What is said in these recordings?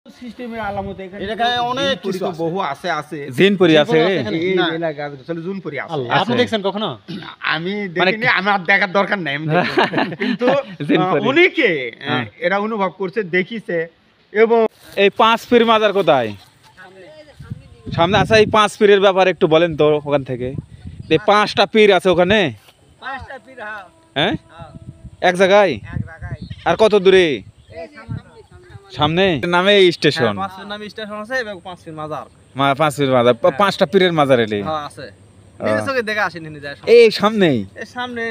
সিস্টেমে আলামত এখানে এখানে অনেক কিছু বহু আছে আছে জিনপুরি আছে এই এলাকা আসলে জুনপুরি আছে। আপনি দেখছেন কখনো? আমি দেখিনি, আমার দেখার দরকার নাই, আমি দেখিনি। কিন্তু অনেকে এরা অনুভব করছে, দেখিছে। এবং এই পাঁচ পীর মাজার কোথায়? সামনে আছে। এই পাঁচ পীরের ব্যাপারে একটু বলেন তো ওখান থেকে। এই পাঁচটা পীর আছে ওখানে, পাঁচটা পীর। হ্যাঁ এক জায়গায়। আর কত দূরে? সামনে নামে স্টেশন, পাঁচ পীর নামে স্টেশন আছে এবং পাঁচ পীর মাজার। পাঁচ পীর মাজার, পাঁচটা পীরের মাজার এলে আছে। নিজে চোখে দেখা আসেনি, নিজে যায়। এই সামনেই, এই সামনে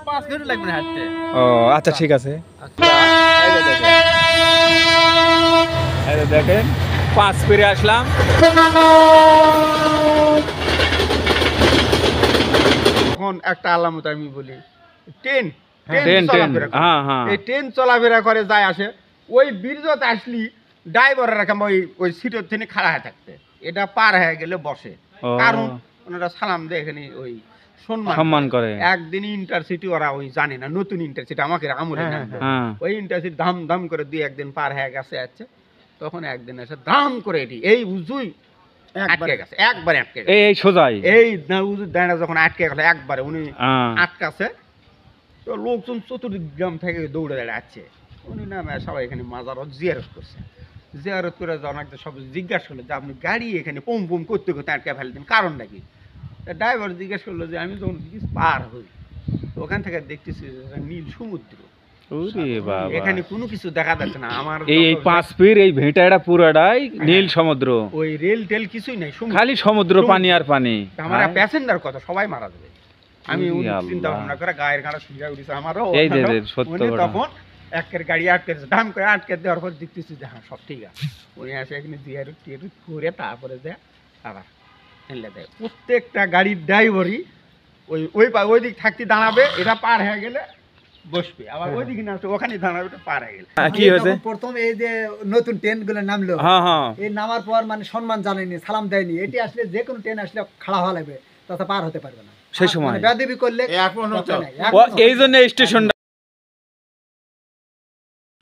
5 মিনিট লাগবে না হাঁটতে। ও আচ্ছা ঠিক আছে। এই যে দেখেন পাঁচ পীরে আসলাম। এখন একটা আলামত আমি বলি, ট্রেন ট্রেন হ্যাঁ হ্যাঁ, এই ট্রেন চলাফেরা করে যায় আসে। ওই ব্রিজতে আসলি ড্রাইভাররা ওই সিটের থেকে খাড়া হয়ে থাকতে, এটা পার হয়ে গেলে বসে। কারণ ওনারা সালাম দেয়, এখানে ওই সম্মান করে। একদিন ইন্টারসিটি ওরা ওই জানে না, নতুন ইন্টারসিটি আমাকে আমলে ওই ইন্টারসিটি ধাম ধাম করে দুই একদিন পার হয়ে গেছে আছে, তখন একদিন এসে ধাম করে এটি এই উজুই আটকে গেছে, একবারে আটকে গেছে। এই সোজাই এই উজু দাঁড়া যখন আটকে গেছে একবারে, উনি আটকাছে। তো লোকজন চতুর্দিক গ্রাম থেকে দৌড়ে দাঁড়াচ্ছে। উনি নামে সবাই এখানে মাজার জিয়ারত করছে। জিয়ারত করে যখন একটা সব জিজ্ঞাসা করলো যে আপনি গাড়ি এখানে পুম পুম করতে করতে আটকে ফেলতেন, কারণ নাকি? ড্রাইভার জিজ্ঞেস করলো যে আমি যখন পার হই ওখান থেকে দেখতেছি নীল সমুদ্র, এখানে কোনো কিছু দেখা যাচ্ছে না। আমার এই পাঁচ পীর এই ভেটাটা পুরাটাই নীল সমুদ্র, ওই রেল টেল কিছুই নাই, খালি সমুদ্র, পানি আর পানি। আমার প্যাসেঞ্জার কত সবাই মারা যাবে। আমি চিন্তা ভাবনা করে গায়ের গাড়া শুয়ে উঠেছে আমারও। তখন একের গাড়ি আটকেছে, দাম করে আটকে দেওয়ার পর দেখতেছি যে হ্যাঁ সব ঠিক আছে। উনি আসে এখানে জিয়ারত টিয়ারত করে তারপরে যায় আবার এনে দেয়। প্রত্যেকটা গাড়ির ড্রাইভারই ওই দিক থাকতে দাঁড়াবে, এটা পার হয়ে গেলে বসবে, আবার ওই দিকে না ওখানে দাঁড়াবে, এটা পার হয়ে গেলে। কি হয়েছে? প্রথম এই যে নতুন ট্রেন গুলো নামলো, এই নামার পর মানে সম্মান জানায়নি, সালাম দেয়নি। এটি আসলে যে কোনো ট্রেন আসলে খাড়া হওয়া লাগবে, তাতে পার হতে পারবে না সেই সময়। বেয়াদবি করলে এই জন্য স্টেশনটা।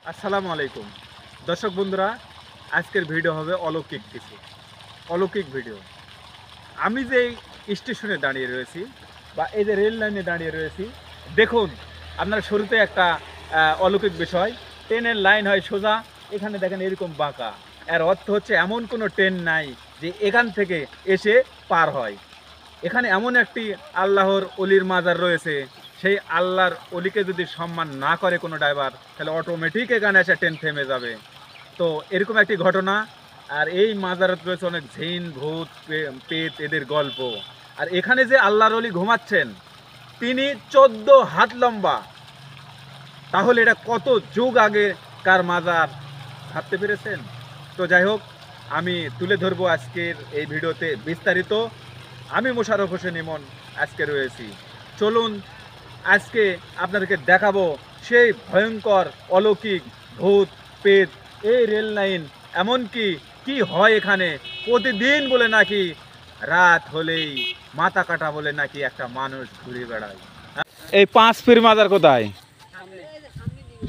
আসসালামু আলাইকুম দর্শক বন্ধুরা, আজকের ভিডিও হবে অলৌকিক কিছু, অলৌকিক ভিডিও। আমি যে স্টেশনে দাঁড়িয়ে রয়েছি বা এই যে রেল লাইনে দাঁড়িয়ে রয়েছি, দেখুন আপনারা শুরুতে একটা অলৌকিক বিষয়। ট্রেনের লাইন হয় সোজা, এখানে দেখেন এরকম বাঁকা। এর অর্থ হচ্ছে এমন কোনো ট্রেন নাই যে এখান থেকে এসে পার হয়। এখানে এমন একটি আল্লাহর অলির মাজার রয়েছে, সেই আল্লাহর অলিকে যদি সম্মান না করে কোনো ড্রাইভার, তাহলে অটোমেটিক এখানে এসে ট্রেন থেমে যাবে। তো এরকম একটি ঘটনা। আর এই মাজারত রয়েছে অনেক জিন, ভূত, পেট, এদের গল্প। আর এখানে যে আল্লাহর অলি ঘুমাচ্ছেন, তিনি 14 হাত লম্বা। তাহলে এটা কত যুগ আগে কার মাজার, ভাবতে পেরেছেন? তো যাই হোক, আমি তুলে ধরবো আজকের এই ভিডিওতে বিস্তারিত। আমি মোশাররফ হোসেন ইমন আজকে রয়েছি। চলুন আজকে আপনাদেরকে দেখাবো সেই ভয়ঙ্কর অলৌকিক ভূত, পেট, এই রেল লাইন, এমনকি কি হয় এখানে প্রতিদিন বলে নাকি রাত হলেই মাথা কাটা বলে নাকি একটা মানুষ ঘুরে বেড়ায়। এই পাঁচ পীর মাজার কোথায়?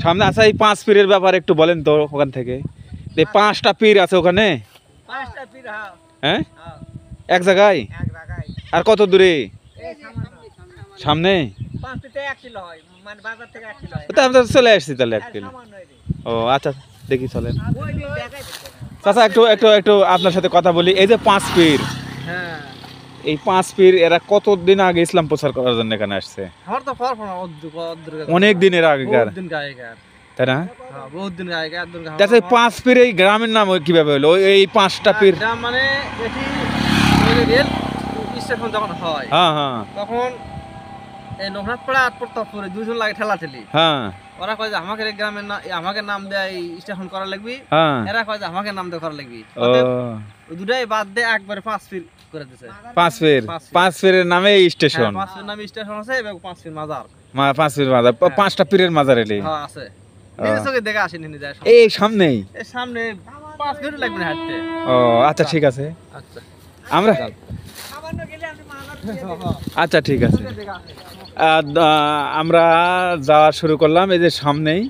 সামনে আছে। এই পাঁচ পীরের ব্যাপারে একটু বলেন তো ওখান থেকে। এই পাঁচটা পীর আছে ওখানে, হ্যাঁ এক জায়গায়। আর কত দূরে? সামনে চলে আসছি তাহলে 1 কিলো। ও আচ্ছা দেখি চলেন। চাচা একটু একটু একটু আপনার সাথে কথা বলি। এই যে পাঁচ পীর, এই পাঁচ পীর এরা কতদিন আগে ইসলাম প্রচার করার জন্য এখানে আসছে? অনেক দিনের আগেকার, তাই না? আচ্ছা পাঁচ পীর এই গ্রামের নাম কিভাবে হলো? এই পাঁচটা পীর মানে রেল স্টেশন যখন হয়, তখন এই নগরাতপাড়া আর প্রতাপপুরে দুজন লাগে ঠেলাঠেলি। ওরা কয় যে আমাকে গ্রামের আমাকে নাম দেয় স্টেশন করা লাগবি, এরা কয় যে আমাকে নাম দিয়ে করা লাগবি। দুটাই বাদ দিয়ে একবারে পাঁচ পীর করে দিয়েছে। পাঁচ পীরের নামে স্টেশন, পাঁচ পীর নামে স্টেশন আছে এবং পাঁচ পীর মাজার। পাঁচ পীর মাজার, পাঁচটা পীরের মাজার এলে আছে। নিজে চোখে দেখা আসেনি, নিজে যায়। এই সামনেই, এই সামনে 5 মিনিট লাগবে না হাঁটতে। ও আচ্ছা ঠিক আছে। আচ্ছা আমরা আচ্ছা ঠিক আছে, আমরা যাওয়া শুরু করলাম। এই যে সামনেই।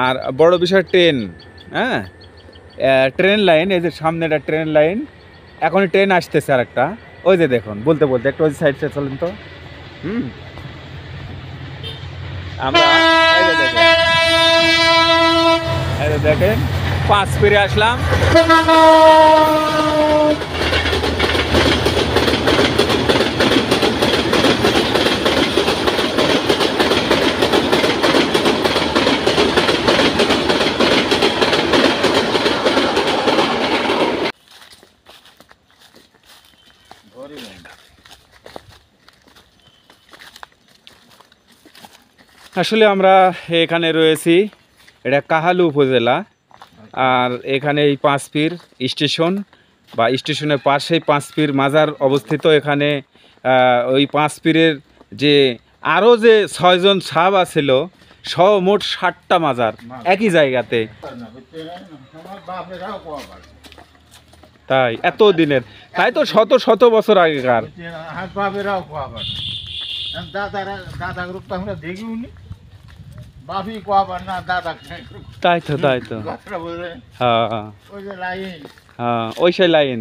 আর বড় বিষয় ট্রেন, হ্যাঁ ট্রেন লাইন, এই যে সামনে একটা ট্রেন লাইন, এখনই ট্রেন আসতেছে আর একটা, ওই যে দেখুন বলতে বলতে একটু ওই সাইডে চলেন তো। আমরা এই যে দেখেন 5 পিরে আসলাম। আসলে আমরা এখানে রয়েছি, এটা কাহালু উপজেলা, আর এখানে এই 5 পীর স্টেশন বা স্টেশনের পাশেই 5 পীর মাজার অবস্থিত। এখানে ওই 5 পীরের যে আরও যে 6 জন সাহাব ছিল, সহ মোট 60টা মাজার একই জায়গাতে। তাই এত দিনের, তাই তো শত শত বছর আগেকার। তাই তো তাই তো, হ্যাঁ হ্যাঁ ওই সেই লাইন।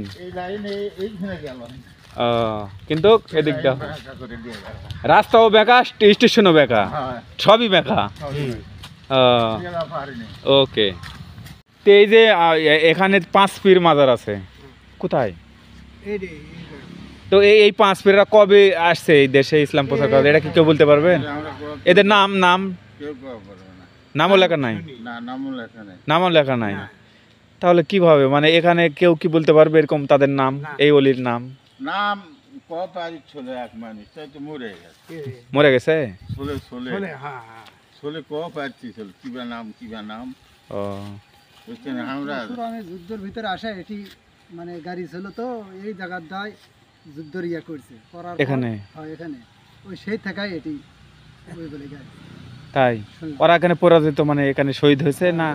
কিন্তু এদিকটা রাস্তাও বেঁকা, স্টেশনও বেঁকা, সবই বেঁকা। ওকে, তো এই যে এখানে 5 পীর মাজার আছে কোথায়? তো এই 5 পীররা কবে আসছে এই দেশে ইসলাম প্রচার করা, এটা কি কেউ বলতে পারবেন? এদের নামও লেখা নাই, নামও লেখা নাই। তাহলে কিভাবে, মানে এখানে কেউ কি বলতে পারবে এরকম তাদের নাম, এই অলির নাম? নাম কপারি ছিল এক মানুষ, তাই তো মরে গেছে। মরে গেছে? ছোলে কপারি ছিল, কিবা নাম। ও বুঝছেন, আমরা যুদ্ধের ভিতরে আসে এটি মানে গাড়ি ছিল, তো এই জায়গার দায় যুদ্ধর ইয়া করছে এখানে। এখানে ওই সেই থাকায় এটি ওই বলে গাড়ি। তাই ওরা এখানে পরাজিত, মানে এখানে শহীদ হয়েছে না?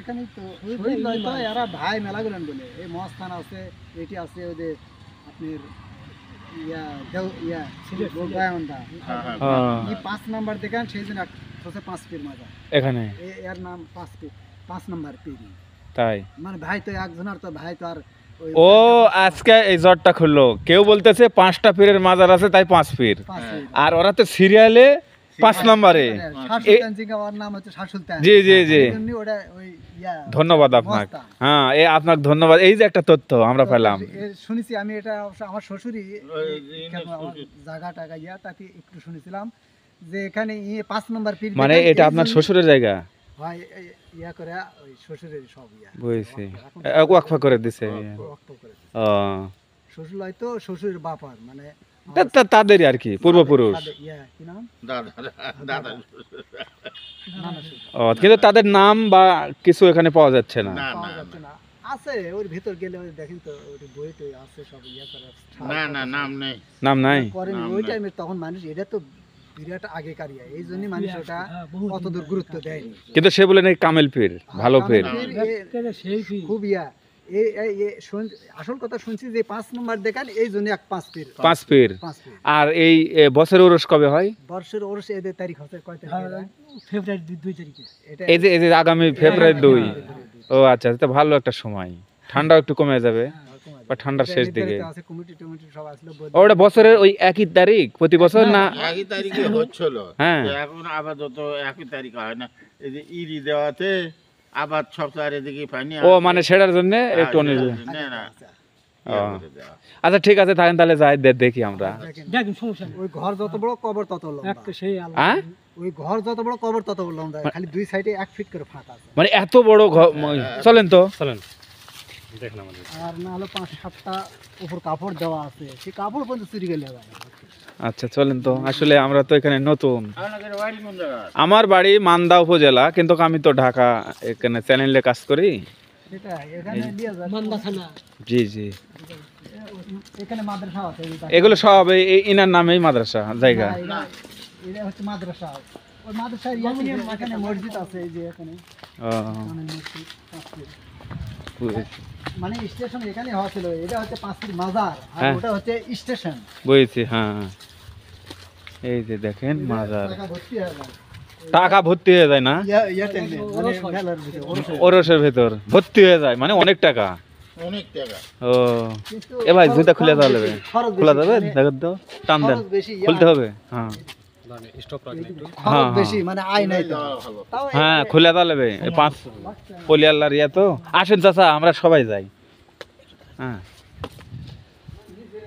এখানেই তো শহীদ নয় তো, এরা ভাই মেলা গেলেন বলে এই মস্তান আছে, এটি আছে ওই যে আপনার এই 5 নাম্বার দেখেন, সেই জন্য 5 পীর মাজার এখানে, এর নাম 5 পীর, 5 নাম্বার পীর। তাই মানে ভাই তো একজনের, তো ভাই তো আর ও আজকে এই জটটা খুললো, কেউ বলতেছে 5টা পীরের মাজার আছে তাই 5 পীর, আর ওরা তো সিরিয়ালে 5 নম্বরে। জি জি জি, ধন্যবাদ আপনাকে। হ্যাঁ আপনাকে ধন্যবাদ, এই যে একটা তথ্য আমরা পেলাম। শুনেছি আমি, এটা আমার শ্বশুরই জায়গা টাকা ইয়া তাকে একটু শুনেছিলাম যে এখানে 5 নম্বর পীর, মানে এটা আপনার শ্বশুরের জায়গা? ভাই ইয়া করে ওই শ্বশুরের সব ইয়া বুঝছি, ওয়াকফা করে দিছে। ও শ্বশুর হয়তো শ্বশুরের বাপার, মানে তাদের আর কি পূর্বপুরুষ। ও কিন্তু তাদের নাম বা কিছু এখানে পাওয়া যাচ্ছে না। আছে ওর ভিতর গেলে দেখেন তো, ওই বই টই আছে সব ইয়া করে। নাম নাই করেন ওই টাইমে, তখন মানুষ এটা তো বিরাট আগেকার ইয়া, এই জন্যই মানুষ ওটা অতদূর গুরুত্ব দেয়নি। কিন্তু সে বলে নাকি কামেল পীর, ভালো পীর, খুব ইয়া। আসল কথা শুনছি যে 5 নম্বর দেখান, এই জন্য 5 পীর। 5 পীর। আর এই বছরের ওরস কবে হয়? বর্ষের ওরস এদের তারিখ হচ্ছে কয় তারিখে? ফেব্রুয়ারি 2 তারিখে। এই যে আগামী ফেব্রুয়ারি 2। ও আচ্ছা, এটা ভালো একটা সময়, ঠান্ডা একটু কমে যাবে বা ঠান্ডার শেষ দিকে। ওটা বছরের ওই একই তারিখ প্রতি বছর না? একই তারিখে হচ্ছিল, হ্যাঁ এখন আপাতত একই তারিখ হয় না, এই যে ইরি দেওয়াতে আবার সপ্তাহের এদিকে পানি। ও মানে সেটার জন্য একটু আচ্ছা ঠিক আছে, তাহলে যাই দেখি আমরা। ওই ঘর যত বড় কবর তত লম্বা, ওই ঘর যত বড় কবর তত লম্বা, খালি 2 সাইডে 1 ফিট করে ফাঁকা আছে। মানে এত বড় ঘর। চলেন তো, চলেন দেখেন আমাদের। আর না হলো 5-7টা উপর কাপড় দেওয়া আছে, সেই কাপড় পর্যন্ত চুরি গেলে হবে। আচ্ছা চলেন তো, আসলে আমরা তো এখানে নতুন। আমার বাড়ি মান্দা উপজেলা, কিন্তু আমি তো ঢাকা এখানে চ্যানেলে কাজ করি। জি জি, এখানে মাদ্রাসা আছে, এগুলো সব ইনার নামেই মাদ্রাসা জায়গা। এটা হচ্ছে মাদ্রাসা, ওই মাদ্রাসার এখানে মসজিদ আছে, এই যে এখানে মানে স্টেশন এখানে হয়েছিল। এটা হচ্ছে 5 পীর মাজার, আর ওটা হচ্ছে স্টেশন। বুঝছি, হ্যাঁ এই যে দেখেন মাজার। টাকা ভর্তি হয়ে যায় না ওরসের ভেতর ভর্তি হয়ে যায় মানে অনেক টাকা। অনেক টাকা। ও এ ভাই জুতা খুলে দেওয়া যাবে, খোলা যাবে? দেখো তো, টান দেন, খুলতে হবে। হ্যাঁ হ্যাঁ বেশি মানে আয় নাই তো। হ্যাঁ খুলে দেওয়া যাবে। 5 পলিয়াল্লার ইয়া তো। আসেন চাচা, আমরা সবাই যাই। হ্যাঁ,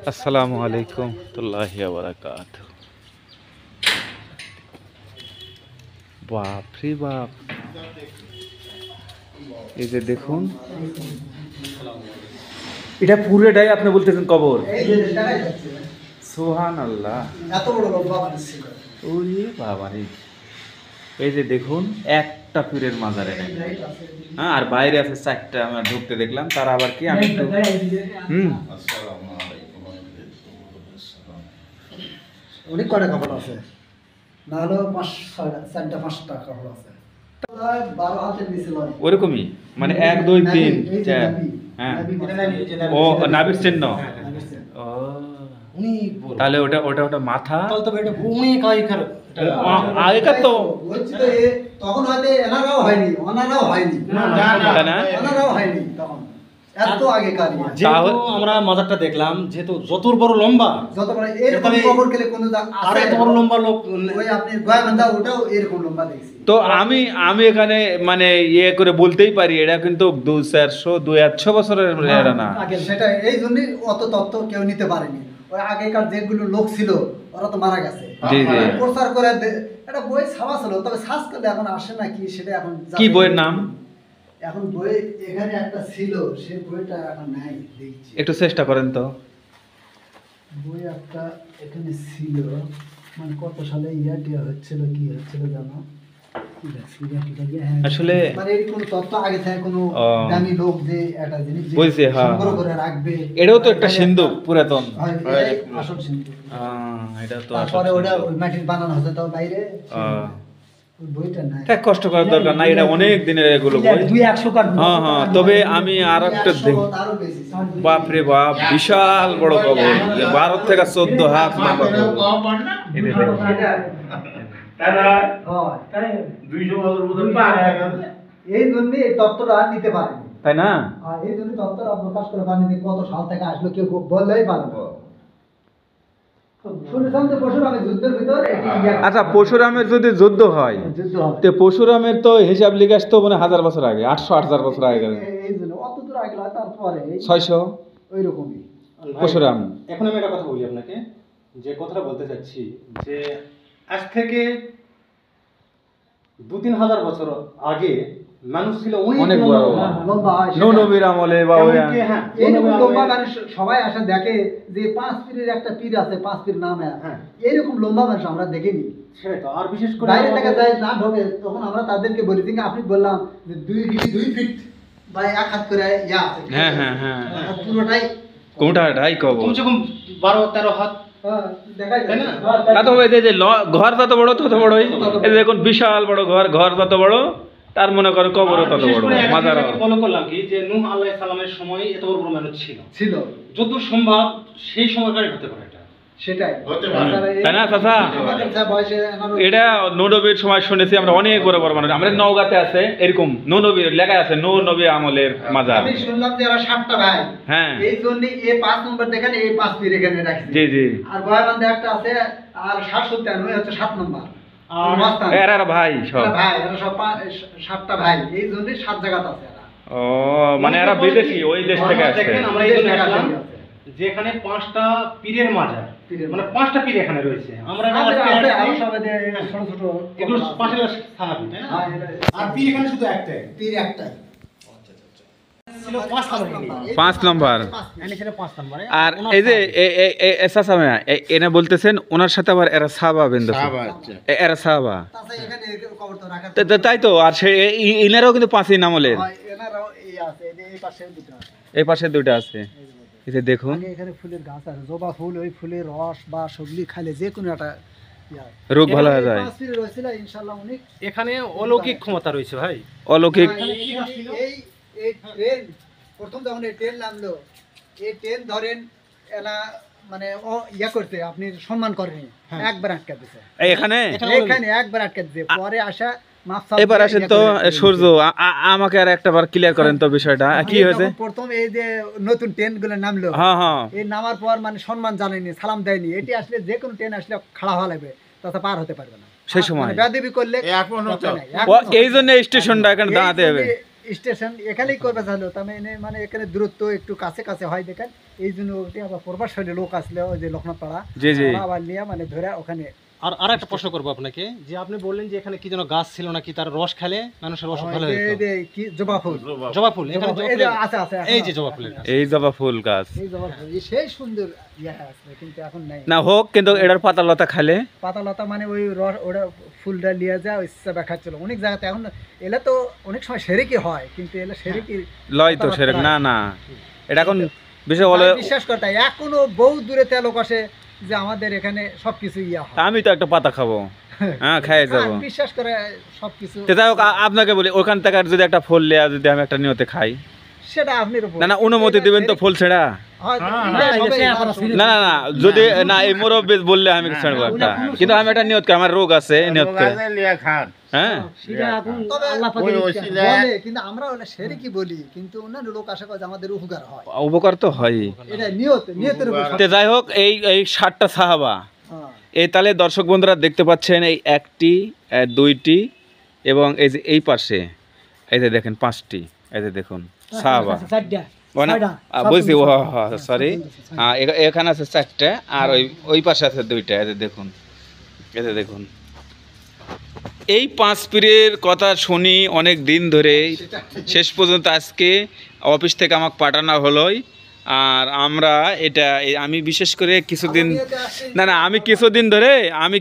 আসসালামু আলাইকুম ওয়া বারাকাতুহু। বাপ রে বাপ, এই যে দেখুন, এটা পুরোটাই আপনি বলতেছেন কবর। সুবহানাল্লাহ, এত বড় লম্বা মানুষ ছিল। ওরে বাবা রে, এই যে দেখুন একটা পীরের মাজার এখানে। হ্যাঁ, আর বাইরে আছে 4টা, আমরা ঢুকতে দেখলাম। তারা আবার কি, আমি একটু অনেক কটা কাপড় আছে, না হলেও 4-5টা কাপড় আছে। 12 হাতের নিচে লয় ওরকমই, মানে 1 2 3 4। হ্যাঁ, ও নাভির চিহ্ন। ও তাহলে ওটা ওটা ওটা মাথা। আগেকার তো তখন হয়তো এনারাও হয়নি, ওনারাও হয়নি, তাই না? ওনারাও হয়নি তখন, এত আগেকার। যেহেতু আমরা মাজারটা দেখলাম, যেহেতু যত বড় লম্বা, যত বড় এরকম কবর গেলে কোনো আর এত বড় লম্বা লোক ওই আপনি গয়াবান্ধা ওটাও এরকম লম্বা দেখছি। তো আমি এখানে মানে ইয়ে করে বলতেই পারি, এটা কিন্তু 200-400-200 বছরের এটা না। সেটা এই জন্যই অত তত্ত্ব কেউ নিতে পারেনি। ওই আগেকার যেগুলো লোক ছিল ওরা তো মারা গেছে। জি জি। প্রচার করে একটা বই ছাপা ছিল, তবে সার্চ করলে এখন আসে না কি সেটা এখন কি বইয়ের নাম? এখন বই এখানে একটা ছিল, সেই বইটা এখন নাই, দেখছি। একটু চেষ্টা করেন তো। বই একটা এখানে ছিল, মানে কত সালে ইয়াটিয়া হচ্ছিল, কি হচ্ছিল জানো? আসলে মানে এই কোন তত্ত্ব আগে থেকে কোনো দামি লোক যে একটা জিনিস বুঝছি, হ্যাঁ, সংগ্রহ করে রাখবে। এটাও তো একটা সিন্ধুক পুরাতন। এটাই আসল সিন্ধুক। এটা তো তারপরে ওটা ওই মাটির বানানো হচ্ছে তো বাইরে, ওই বইটা নাই। তাই কষ্ট করার দরকার নাই, এটা অনেক দিনের এগুলো বই। 200 কার। হ্যাঁ হ্যাঁ, তবে আমি আর একটা দেখি, আরো বেশি। বাপ রে বাপ, বিশাল বড় কবর, 12 থেকে 14 হাত লম্বা কবর। এই যে দেখুন। এই জন্য এই তত্ত্বটা নিতে পারেনি, তাই না? আর এই জন্য তত্ত্বটা প্রকাশ করে পারেনি যে কত সাল থেকে আসলো, কেউ বললেই পারবে। শুনেছেন তো পরশুরামের যুদ্ধের ভিতর আচ্ছা, পরশুরামের যদি যুদ্ধ হয়, যুদ্ধ হবে, তো পরশুরামের তো হিসাব লিখাস তো মানে 1000 বছর আগে, 800-1000 বছর আগে গেল। এই জন্য অত দূর আগে নয়, তারপরে 600 ওই রকমই। পরশুরাম। এখন আমি একটা কথা বলি আপনাকে, যে কথাটা বলতে চাচ্ছি, যে আজ থেকে 2-3 হাজার বছর আগে মানুষ ছিল অনেক বড়, লম্বা হয় সেটা। নূহ নবীর আমলে বা ওই এইরকম লম্বা মানুষ সবাই আসে দেখে যে 5 পীরের একটা পীর আছে, 5 পীর নামে। হ্যাঁ। এইরকম লম্বা মানুষ আমরা দেখিনি। সেটাই তো। আর বিশেষ করে বাইরে থেকে যায় না ঢোকে, তখন আমরা তাদেরকে বলি যে আপনি বললাম যে 2 ফিট বা 1 হাত করে ইয়া আছে। হ্যাঁ হ্যাঁ হ্যাঁ, আর পুরোটাই কোনটাই কবর। কমসে কম 12-13 হাত। দেখাই যায় না। তা তো এই যে ঘর যত বড় তত বড়ই। এই যে দেখুন বিশাল বড় ঘর, ঘর যত বড় তার মনে করেন কবরও তত বড়, মাজার। ফলো করলাম কি, যে নূহ আলাইহিস সালামের সময় এত বড় বড় মানুষ ছিল, যত সম্ভব সেই সময়কারই হতে পারে এটা। সেটাই হতে পারে। তাই না চাচা? এটা নূহ নবীর সময় শুনেছি আমরা, অনেক বড় বড় মানুষ। আমাদের নওগাঁতে আছে এরকম, নূহ নবীর লেখা আছে, নূহ নবী আমলের মাজার। আমি শুনলাম যে এরা 7টা ভাই। হ্যাঁ, এই জন্য এই 5 নম্বর দেখেন, এই 5 পীর এখানে রাখছে। জি জি। আর গয়াবান্ধে একটা আছে, আর 793 হচ্ছে 7 নম্বর। আর মাস্তান এরা ভাই সব ভাই, এরা সব 7টা ভাই, এই জন্য 7 জায়গাতে আছে এরা। ও মানে এরা বিদেশি, ওই দেশ থেকে আসছে। দেখেন আমরা এই জন্য আসলাম, যেখানে 5টা পীরের মাজার, মানে 5টা পীর এখানে রয়েছে। আমরা আছে আরো সব এদের ছোট ছোট এগুলো পাশে সাহাবী, তাই না? আর পীর এখানে শুধু একটাই, পীর একটাই ছিল 5 নম্বর। 5 নম্বর। এখানে ছিল 5 নম্বরে। আর এই যে এনে বলতেছেন ওনার সাথে আবার এরা সাহাবা বিন্দু, এরা সাহাবা। তাছাড়া এখানে কবর তো রাখা তাই তো। আর সে ইনারাও কিন্তু 5ই নামলের। হয়, এনারাও এই আছে, এই পাশে দুটো আছে। এই পাশে দুটো আছে, এই যে দেখুন। আগে এখানে ফুলের গাছ আছে, জবা ফুল, ওই ফুলের রস বা সবজি খাইলে যে কোনো একটা রোগ ভালো হয়ে যায়। 5 পীর রয়েছিল ইনশাআল্লাহ অনেক। এখানে অলৌকিক ক্ষমতা রয়েছে ভাই। অলৌকিক। এই ট্রেন প্রথম যখন এই ট্রেন নামলো, এই ট্রেন ধরেন এনা মানে ও ইয়া করতে আপনি সম্মান করেনি, একবার আটকে দিছে এখানে একবার আটকে দিছে, পরে আসা এবার আসেন তো সূর্য, আমাকে আর একটা বার ক্লিয়ার করেন তো বিষয়টা কি হয়েছে। প্রথম এই যে নতুন ট্রেন গুলো নামলো, এই নামার পর মানে সম্মান জানায়নি, সালাম দেয়নি, এটি আসলে যে কোনো ট্রেন আসলে খাড়া হওয়া লাগবে, তাতে পার হতে পারবে না সেই সময়। বেয়াদবি করলে এই জন্য স্টেশনটা এখানে দাঁড়াতে হবে, স্টেশন এখানেই করবে চাইলো, তার মানে এখানে দূরত্ব একটু কাছে কাছে হয় দেখেন, এই জন্য আবার প্রভাবশালী লোক আসলে ওই যে লোকনাথ পাড়া আবার নিয়ে মানে ধরে ওখানে। আর একটা প্রশ্ন করবো আপনাকে, যে আপনি বললেন যে এখানে কি যেন গাছ ছিল নাকি, তার রস খেলে মানুষের অসুখ ভালো হতো, কি জবা ফুল, জবা ফুল এখানে আছে, এই যে জবা ফুলের গাছ, এই জবা ফুল গাছ, এই জবা ফুল সেই সুন্দর ইয়া আছে, কিন্তু এখন নাই না হোক, কিন্তু এটার পাতা লতা খালে, পাতা লতা মানে ওই রস ওটা ফুলটা নিয়ে যায় ওই সেবা খাচ্ছিল অনেক জায়গাতে। এখন এলা তো অনেক সময় সেরেকি হয়, কিন্তু এলা সেরেকি লয় তো সেরেক না, না এটা এখন বিষয় বলে বিশ্বাস করতে এখনো বহু দূরে লোক আসে যে আমাদের এখানে সবকিছু ইয়া হয়, আমি তো একটা পাতা খাবো, হ্যাঁ খাই যাবো, বিশ্বাস করে সবকিছু। যাই হোক, আপনাকে বলি ওখান থেকে যদি একটা ফুল লিয়া যদি আমি একটা নিয়তে খাই, সেটা আপনি না অনুমতি দিবেন তো ফুল ছেড়া, না না না যদি না এই মুরব্বী বললে আমি ছাড়বো একটা, কিন্তু আমি একটা নিয়ত আমার রোগ আছে নিয়ত হ্যাঁ, কিন্তু আমরা সেরে কি বলি, কিন্তু অন্যান্য লোক আশা করে আমাদের উপকার হয়, উপকার তো হয়, এটা নিয়তের উপর। যাই হোক, এই 60টা সাহাবা, এই তালে দর্শক বন্ধুরা দেখতে পাচ্ছেন, এই একটি, দুইটি, এবং এই যে এই পাশে এই যে দেখেন 5টি, এই যে দেখুন সাহাবা, বুঝছি, সরি, এখানে আছে 4টে, আর ওই পাশে আছে 2টা, এই যে দেখুন, এই যে দেখুন, এই 5 পীরের কথা শুনি অনেক দিন ধরে, শেষ পর্যন্ত আজকে অফিস থেকে আমাকে পাঠানো হলোই। আর আমরা এটা আমি বিশেষ করে কিছুদিন, না না আমি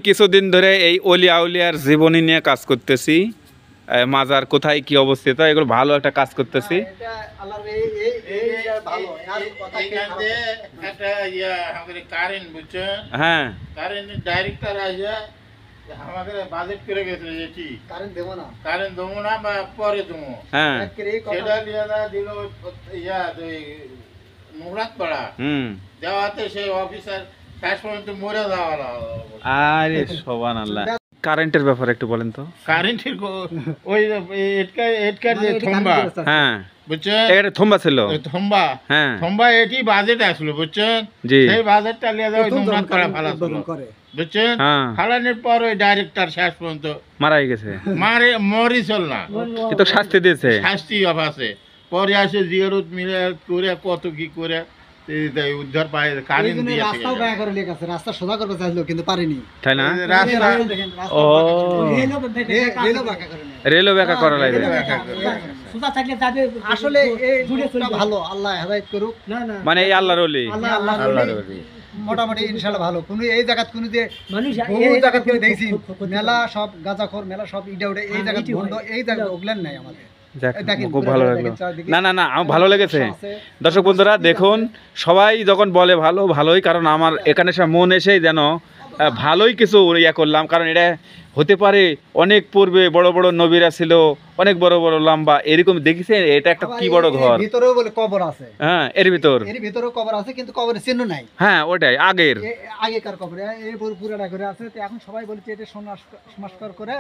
কিছুদিন ধরে এই অলি আউলিয়ার জীবনী নিয়ে কাজ করতেছি, মাজার কোথায় কি অবস্থিত, এগুলো ভালো একটা কাজ করতেছি। হ্যাঁ আমাদের বাজেট করে গেছে এটি কারেন্ট দেবো না বা পরে দেবো, হ্যাঁ সেটা নিয়ে দিল ইয়া নোংরাত পাড়া দেওয়াতে সেই অফিসার শেষ পর্যন্ত মরে যাওয়া। আরে সুবহানাল্লাহ। কারেন্টের ব্যাপারে একটু বলেন তো। কারেন্টের ওই এটকার যে থম্বা, হ্যাঁ বুঝছেন, এটা থম্বা ছিল, থম্বা, হ্যাঁ থম্বা এটি বাজেট আসলো, বুঝছেন, সেই বাজেটটা নিয়ে যাওয়া নোংরাত পাড়া ফালালো, বুঝছেন, ফালানোর পর ওই ডাইরেক্টর শেষ পর্যন্ত মারা গেছে, মরি চল না, কিন্তু শাস্তি দিয়েছে, শাস্তি আছে, পরে আসে জিয়ারত মিলে করে কত কি করে উদ্ধার পায়, কারেন্ট দিয়ে রাস্তা সোজা করবে চাইলো কিন্তু পারেনি, তাই না, ও রেলও ব্যাখ্যা করা লাগে, আসলে ভালো, আল্লাহ হেদায়েত করুক, মানে এই আল্লাহর ওলি, মোটামুটি ইনশাআল্লাহ ভালো। কোন এই জায়গাত কোন যে বহু জায়গাত কোন দেখছি মেলা সব গাঁজাখোর, মেলা সব ইডা উডা, এই জায়গাত বন্ধ, এই জায়গা ওগলেন নাই আমাদের। খুব ভালো লাগলো, না না না আমার ভালো লেগেছে। দর্শক বন্ধুরা দেখুন, সবাই যখন বলে ভালো ভালোই, কারণ আমার এখানে সব মন এসেই যেন ভালোই কিছু ইয়া করলাম, কারণ এটা হতে পারে অনেক পূর্বে বড় বড় নবীরা ছিল, অনেক বড় বড় লম্বা, এরকম দেখেছেন, এটা একটা কি বড় ঘর, ভিতরেও বলে কবর আছে, হ্যাঁ এর ভিতরেও কবর আছে, কিন্তু কবরের চিহ্ন নাই, হ্যাঁ ওটাই আগেকার কবর, এর পুরাটা করে আছে। তো এখন সবাই বলছে এটা সংস্কার করে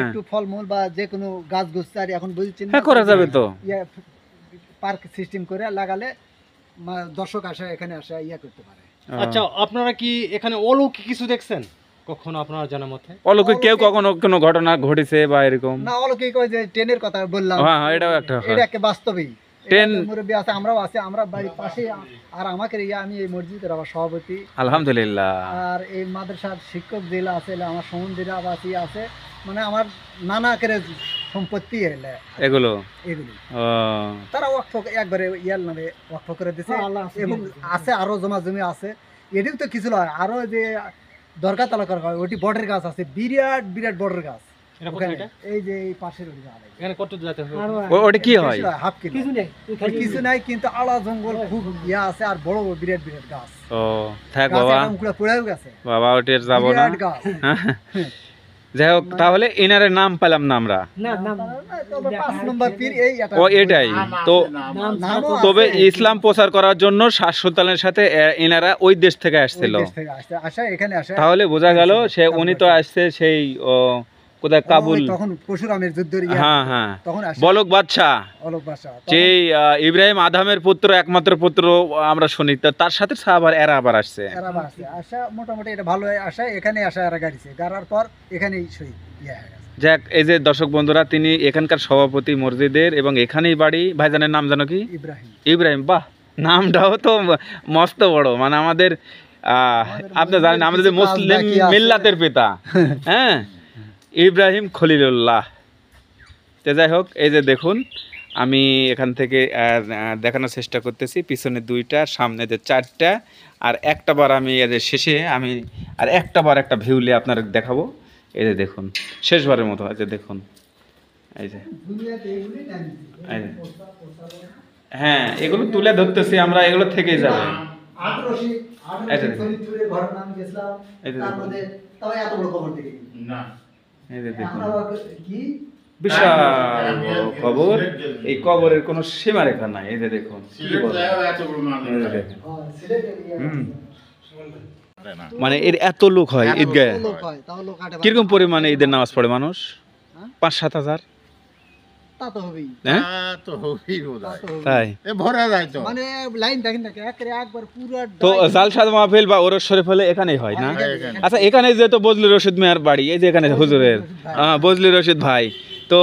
একটু ফলমূল বা যে কোনো গাছ গোছার এখন বলছেন করা যাবে, তো পার্ক সিস্টেম করে লাগালে দর্শক আসে, এখানে আসে ইয়া করতে পারে। আচ্ছা, আপনারা কি এখানে অলৌকিক কিছু দেখছেন কখনো আপনার জানা মতে? অলৌকিক কেউ কখনো কোনো ঘটনা ঘটেছে বা এরকম? না, অলৌকিক ওই যে ট্রেনের কথা বললাম, হ্যাঁ এটাও একটা, এটা একটা বাস্তবিক ট্রেন, মুরব্বি আছে, আমরাও আছে, আমরা বাড়ির পাশে, আর আমাকে আমি এই মসজিদের আবার সভাপতি, আলহামদুলিল্লাহ, আর এই মাদ্রাসার শিক্ষক জেলা আছে, আমার সম্বন্ধীরা আবাসী আছে, মানে আমার নানা করে সম্পত্তি এগুলো তারা ওয়াকফ একবারে ইয়ার নামে ওয়াকফ করে দিয়েছে, এবং আছে আরো জমা জমি আছে, এটিও তো কিছু নয়, আরো যে দরকার তালাকার হয়, ওটি বর্ডার গাছ আছে, বিরাট বিরাট বর্ডার গাছ, এই যে এই পাশের ওটা কি হয়, হাফ কিলো কিছু নাই, কিন্তু আলা জঙ্গল খুব ইয়া আছে, আর বড় বিরাট বিরাট গাছ। ও থাক বাবা, পড়েও গেছে বাবা, ওটার যাব না, যাই হোক, তাহলে এনারের নাম পেলাম না আমরা। তবে 5 নম্বর পীর এই এটা ও এটাই তো। নামও তবে আছে। ইসলাম প্রচার করার জন্য শাহ সুলতানের সাথে এনারা ওই দেশ থেকে আসছিল। ওই দেশ থেকে আসা এখানে আসা। তাহলে বোঝা গেল সে উনি তো আসছে সেই কোথায় কাবুল, ওই তখন পরশুরামের যুদ্ধের হ্যাঁ হ্যাঁ, তখন আসে বলক বাদশাহ, অলক ভাষা যেই ইব্রাহিম আদমের পুত্র, একমাত্র পুত্র আমরা শুনি, তার সাথে সাহাবার এরা আবার আসছে। এরা আসছে আসা মোটামুটি এটা ভালো আসা, এখানে আসা এরা গাড়িছে গাড়ার পর এখানেই শহীদ ইয়ে হয়ে গেছে। যাক, এই যে দর্শক বন্ধুরা, তিনি এখানকার সভাপতি মসজিদের, এবং এখানেই বাড়ি। ভাইজানের নাম জানো কি? ইব্রাহিম। ইব্রাহিম, বাহ, নামটাও তো মস্ত বড়। মানে আমাদের আপনি জানেন আমাদের যে মুসলিম মিল্লাতের পিতা, হ্যাঁ, ইব্রাহিম খলিলুল্লাহ। তো যাই হোক, এই যে দেখুন, আমি এখান থেকে দেখানোর চেষ্টা করতেছি, পিছনে 2টা, সামনে যে 4টা, আর একটা বার আমি এদের শেষে আমি আর একটা বার একটা ভিউলে আপনার দেখাবো। এই যে দেখুন, শেষবারের মতো। এই যে দেখুন, এই যে, এই যে, হ্যাঁ, এগুলো তুলে ধরতেছি আমরা, এগুলো থেকেই যাবে। এই যে দেখুন, বিশাল বড় কবর। এই কবরের কোনো সীমা রেখা নাই। এই যে দেখুন, কি বলে, এই যে দেখুন। মানে এর এত লোক হয় ঈদগাহে? কিরকম পরিমাণে ঈদের নামাজ পড়ে মানুষ? 5-7 হাজার। তা তো হবেই। হ্যাঁ, তো হবেই বোধহয়। তাই ভরা যায় তো। মানে লাইন দেখেন না, একবার পুরো তো জালসাদ মাহফিল বা ওরস শরীফ হলে এখানেই হয় না? আচ্ছা, এখানে যেহেতু বজলুর রশিদ মিয়ার বাড়ি, এই যে এখানে হুজুরের বজলুর রশিদ ভাই, তো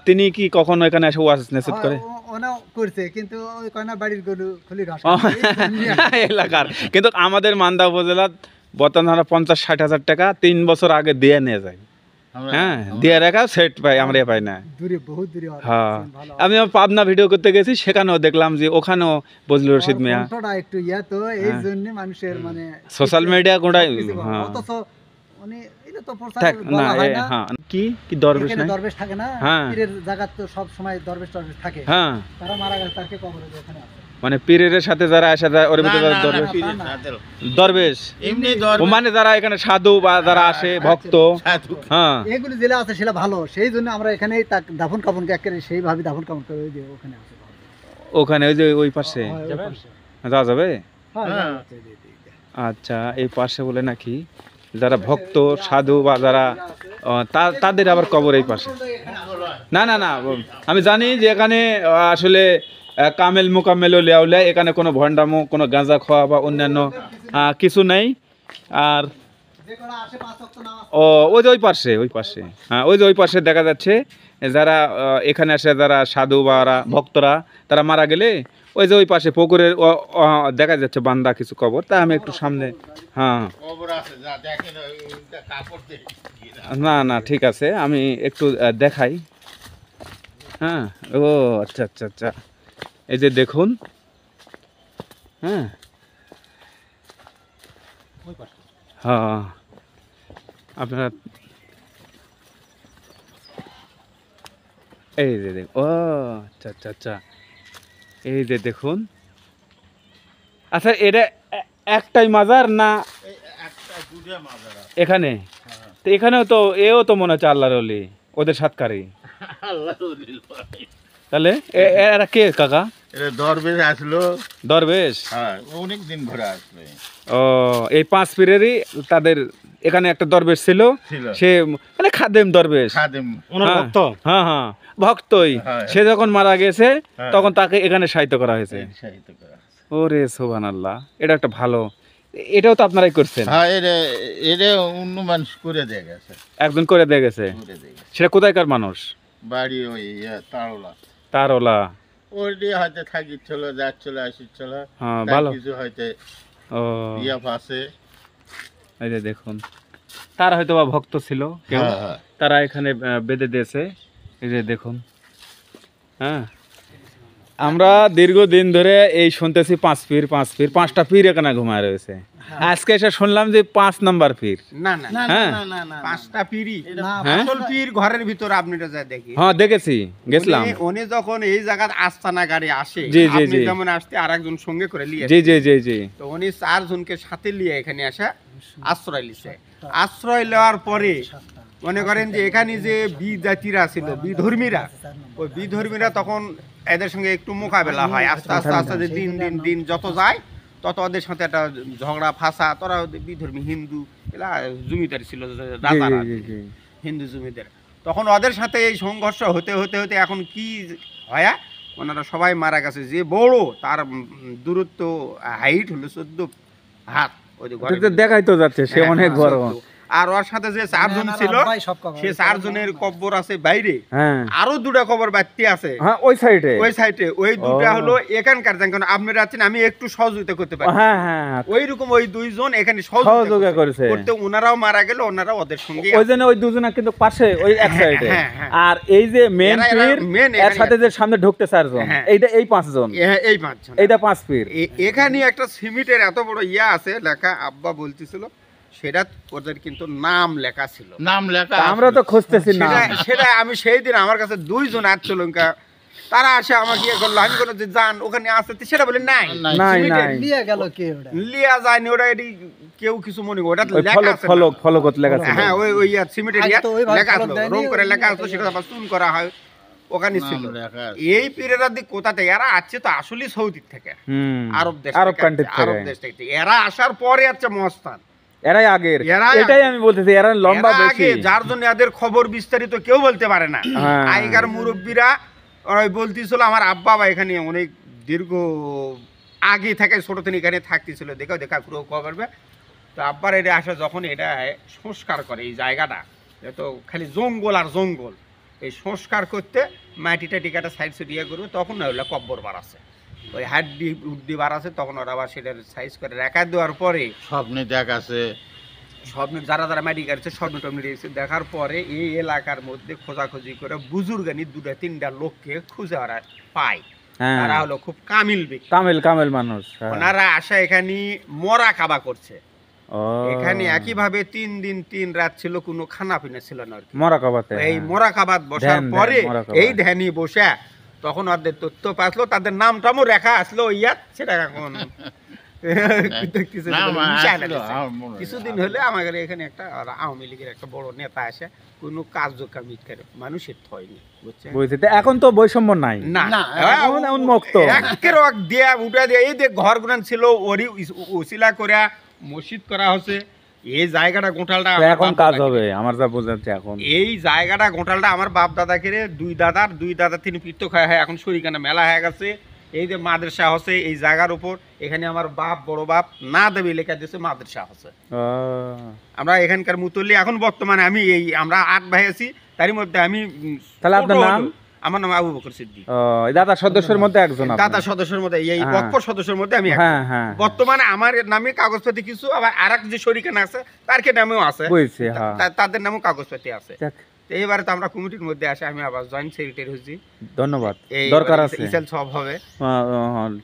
তিনি কি কখনো এখানে এসে ওয়াজ নসিহত করে? ওনাও করছে, কিন্তু ওই কয়না বাড়ির গরু খুলি ঘাস এলাকার। কিন্তু আমাদের মান্দা উপজেলার বর্তমান ধারা 50-60 হাজার টাকা 3 বছর আগে দিয়ে নিয়ে যায়। হ্যাঁ, দিয়ে রাখা সেট পাই, আমরা পাই না। দূরে, বহুত দূরে। হ্যাঁ, আমি পাবনা ভিডিও করতে গেছি, সেখানেও দেখলাম যে ওখানেও বজলুর রশিদ মিয়া একটু ইয়া, তো এই জন্য মানুষের মানে সোশ্যাল মিডিয়া গোটাই। হ্যাঁ, অথচ মানে এটা তো প্রচার থাক না, বলা হয় না। হ্যাঁ, কি দরবেশ এখানে নাই? দরবেশ থাকে না, হ্যাঁ। পীরের জায়গা তো সব সময় দরবেশ থাকে। হ্যাঁ, তারা মারা গেছে, তাকে কবরে এখানে আছে। মানে পীরের সাথে যারা আসে ওর ভিতরে দরবেশ। দরবেশ এমনি ও মানে যারা এখানে সাধু বা যারা আসে ভক্ত। হ্যাঁ, এগুলি জেলা আছে সেটা ভালো, সেই জন্য আমরা এখানে দাফন কাফনকে একেবারে সেইভাবে দাফন কাফন করে ওই যে ওখানে আছে। ওখানে ওই যে ওই পাশে যাওয়া যাবে? হ্যাঁ, আচ্ছা, এই পাশে বলে নাকি যারা ভক্ত সাধু বা যারা তাদের আবার কবর এই পাশে। না না না, আমি জানি যে এখানে আসলে কামেল মোকামেল লেয়াউলে, এখানে কোনো ভণ্ডামো, কোনো গাঁজা খাওয়া বা অন্যান্য কিছু নেই। আর ওই যে ওই পাশে, হ্যাঁ, ওই যে ওই পাশে দেখা যাচ্ছে যারা এখানে আসে, যারা সাধু বা ভক্তরা, তারা মারা গেলে ওই যে ওই পাশে পুকুরের দেখা যাচ্ছে বান্দা কিছু কবর। তা আমি একটু সামনে, হ্যাঁ, না না, ঠিক আছে, আমি একটু দেখাই। হ্যাঁ, ও আচ্ছা আচ্ছা আচ্ছা, এই যে দেখুন, হ্যাঁ হ্যাঁ, আপনারা এই যে দেখুন, ও আচ্ছা আচ্ছা আচ্ছা, এই যে দেখুন। আচ্ছা, এটা একটাই মাজার না এখানে? তো এখানেও তো এও তো মনে হচ্ছে আল্লাহর ওলি, ওদের সাতকারী। তাহলে এরা কে কাকা? দরবেশ আসলো। দরবেশ? হ্যাঁ, অনেক দিন ঘুরে আসবে। ও, এই 5 পীরেরই তাদের এখানে একটা দরবেশ ছিল, সে মানে খাদেম দরবেশ, ভক্ত। হ্যাঁ হ্যাঁ, ভক্তই। সে যখন মারা গেছে তখন তাকে এখানে সাহিত্য করা হয়েছে। ওরে সুবহানাল্লাহ, এটা একটা ভালো, এটাও তো আপনারাই করছেন? হ্যাঁ, এটা অন্য মানুষ করে দিয়ে গেছে, একজন করে দিয়ে গেছে। সেটা কোথায়কার মানুষ? বাড়ি ওই তারলা। তারলা? ওইটি হয়তো থাকিছিল, যাচ্ছিল, আসিছিল। হ্যাঁ, ভালো কিছু হয়তো ও ইয়া পাশে। এই যে দেখুন, তারা হয়তো বা ভক্ত ছিল কেউ, তারা এখানে বেঁধে দিয়েছে। এই যে দেখুন, হ্যাঁ, আমরা দীর্ঘদিন ধরে এই শুনতেছি 5 পীর 5টা পীর এখানে ঘুমায় রয়েছে। আজকে এসে শুনলাম যে 5 নাম্বার পীর। না না না হ্যাঁ, না না, 5টা পীরই হ্যাঁ? আসল পীর ঘরের ভিতর আপনারা যা দেখি। হ্যাঁ, দেখেছি, গেছিলাম। উনি যখন এই জায়গায় আস্তানা গাড়ি আসে, জি, জি, আপনি জি। যেমন আসতে আরেকজন সঙ্গে করে লিয়ে, জি জি জি জি, তো উনি 4 জনকে সাথে লিয়ে এখানে আসা আশ্রয় লিছে। আশ্রয় নেওয়ার পরে মনে করেন যে এখানে যে বিজাতিরা ছিল, বিধর্মীরা, ওই বিধর্মীরা তখন এদের সঙ্গে একটু মোকাবেলা হয়, আস্তে আস্তে আস্তে যে দিন দিন দিন যত যায় তত ওদের সাথে একটা ঝগড়া ফাঁসা, তোরা বিধর্মী হিন্দু এরা জমিদার ছিল, রাজারা হিন্দু জমিদার, তখন ওদের সাথে এই সংঘর্ষ হতে হতে হতে এখন কি হয়, ওনারা সবাই মারা গেছে। যে বড় তার দূরত্ব হাইট হলো 14 হাত, ওই যে দেখাই তো যাচ্ছে সে অনেক বড়। আর ওর সাথে যে 4 জন ছিল সে 4 জনের কবর আছে বাইরে, হ্যাঁ আরো 2টা কবর বাড়তি আছে হ্যাঁ ওই সাইডে, ওই সাইডে, ওই 2টা হলো এখানকার, যেমন আপনারা আছেন আমি একটু সহযোগিতা করতে পারি, হ্যাঁ হ্যাঁ ওই রকম ওই 2 জন এখানে সহযোগিতা করেছে করতে, ওনারাও মারা গেল, ওনারা ওদের সঙ্গে ওই জন্য ওই দুজনা কিন্তু পাশে ওই এক সাইডে। হ্যাঁ, হ্যাঁ। আর এই যে মেন পীর main এর সাথে যে সামনে ঢুকতে 4 জন, হ্যাঁ। এইটা এই 5 জন, এই 5 জন, এইটা 5 পীর। এখানে একটা সিমেন্টের এত বড় ইয়া আছে লেখা, আব্বা বলতেছিল সেটা ওদের কিন্তু নাম লেখা ছিল, নাম লেখা তা আমরা তো খুঁজতেছি না, সেটা আমি সেই দিন আমার কাছে 2 জন আসছিল, তারা আসে আমাকে ইয়ে করলো, আমি কোনো যে যান ওখানে আসতে, সেটা বলে নাই নাই সিমেন্টের নাই নিয়ে গেল কে ওটা? লিয়া যায়নি, ওটা এটি কেউ কিছু মনে করে, ওটা ওই লেখা ফলক আছে ফলক ফলকত লেখা ছিল। হ্যাঁ ওই সিমেন্টের আগে ইয়া তো ওইভাবে লেখা ফলক আসলো, দেয়নি, রং করে ওই লেখা আসলো, সেটা আবার চুন করা হয় ওখানে ছিল। লেখা আছে। এই পীরেরা দিক কোথা থেকে এরা আসছে, তো আসলে সৌদি থেকে, হুম আরব দেশ আরব থেকে কান্ট্রি আসছে, আরব থেকে দেশ থেকে এরা আসার পরে হচ্ছে মস্তান, এরাই আগের, এরাই এটাই আগে। আমি বলতেছি, এরা লম্বা এরা বেশি। আগে, যার জন্য এদের খবর বিস্তারিত কেউ বলতে পারে না। হ্যাঁ। আগেকার মুরব্বীরা ওরা বলতেছিল, আমার আব্বা বা এখানে অনেক দীর্ঘ আগে থেকে ছোট থেকে এখানে থাকতেছিল, দেখা পুরো করবে। তো আব্বার এটা আসে যখন এটা সংস্কার করে এই জায়গাটা, তো খালি জঙ্গল আর জঙ্গল, এই সংস্কার করতে মাটি টাটি কাটা সাইড ইয়ে করবে, তখন না হলে কব্বর বাড়াছে, ওই হাড্ডি উড্ডি বাড়াছে, তখন ওরা আবার সেটার সাইজ করে রেখা দেওয়ার পরে স্বপ্নে দেখাছে, স্বপ্ন যারা যারা মেডিকেল কাটছে স্বপ্ন টপ্ন দিয়েছে, দেখার পরে এই এলাকার মধ্যে খোঁজাখুঁজি করে বুজুর্গানি 2-3টা লোককে খুঁজে ওরা পায়, হ্যাঁ তারা হলো খুব কামিল ব্যক্তি, কামেল মানুষ। হ্যাঁ। ওনারা আসা এখানে মরা খাবা করছে, ও এখানে একইভাবে 3 দিন 3 রাত ছিল, কোনো খানা পিনা ছিল না আর কি। মরাকাবাতে এই মোরাকাবাদ বসার ধ্যান, পরে মোরাকাবাদ। এই ধ্যানি বসে তখন ওদের তথ্য পাসলো, তাদের নামটামও রেখা আসলো ইয়াত, সেটা এখন দেখতেছে না, যে মিশায় না আসলো, দিছে। আমার মনে হয়। কিছুদিন হলে আমাদের এখানে একটা আওয়ামী লীগের একটা বড় নেতা আসে, কোনো কার্যক্রম করে মানুষের থয়নি, বুঝছেন? বুঝছি, তা এখন তো বৈষম্য নাই। না না, এখন এমন মুক্ত। একের এক দিয়া উঠা দিয়ে এই যে ঘর গুলান ছিল ওরই উসিলা করে মসজিদ করা হচ্ছে, এই জায়গাটা গোটালটা তো আমার এখন বাপ কাজ দাদাকে- হবে আমার যা বোঝাচ্ছে এখন। এই জায়গাটা গোটালটা আমার বাপ দাদাকে রে, 2 দাদা 3 পৃথক হয়, এখন শরীকানা মেলা হয়ে গেছে। এই যে মাদ্রাসা হচ্ছে এই জায়গার উপর, এখানে আমার বাপ বড় বাপ না দেবে লেখা দিয়েছে মাদ্রাসা হচ্ছে। ও, আমরা এখানকার মুতল্লি, এখন বর্তমানে আমি আমরা 8 ভাই আছি, তারই মধ্যে আমি তাহলে আপনার ছোট নাম? হলো। আমার নাম আবু বকর সিদ্দিক। ও, এই দাদা সদস্যের মধ্যে একজন আপনি। দাদা সদস্যের মধ্যে, এই হ্যাঁ। অক্ষর সদস্যের মধ্যে আমি একজন। হ্যাঁ হ্যাঁ বর্তমানে আমার নামে কাগজপাতি কিছু, আবার আরেক যে শরীকানা আছে তার কে নামেও আছে, বুঝছি, হ্যাঁ। তাদের নামেও কাগজপাতি আছে। যাক, তো এইবারে তো আমরা কমিটির মধ্যে আসে, আমি আবার জয়েন্ট সেক্রেটারি হয়েছি। ধন্যবাদ, এই দরকার আছে। ইসেল সব হবে।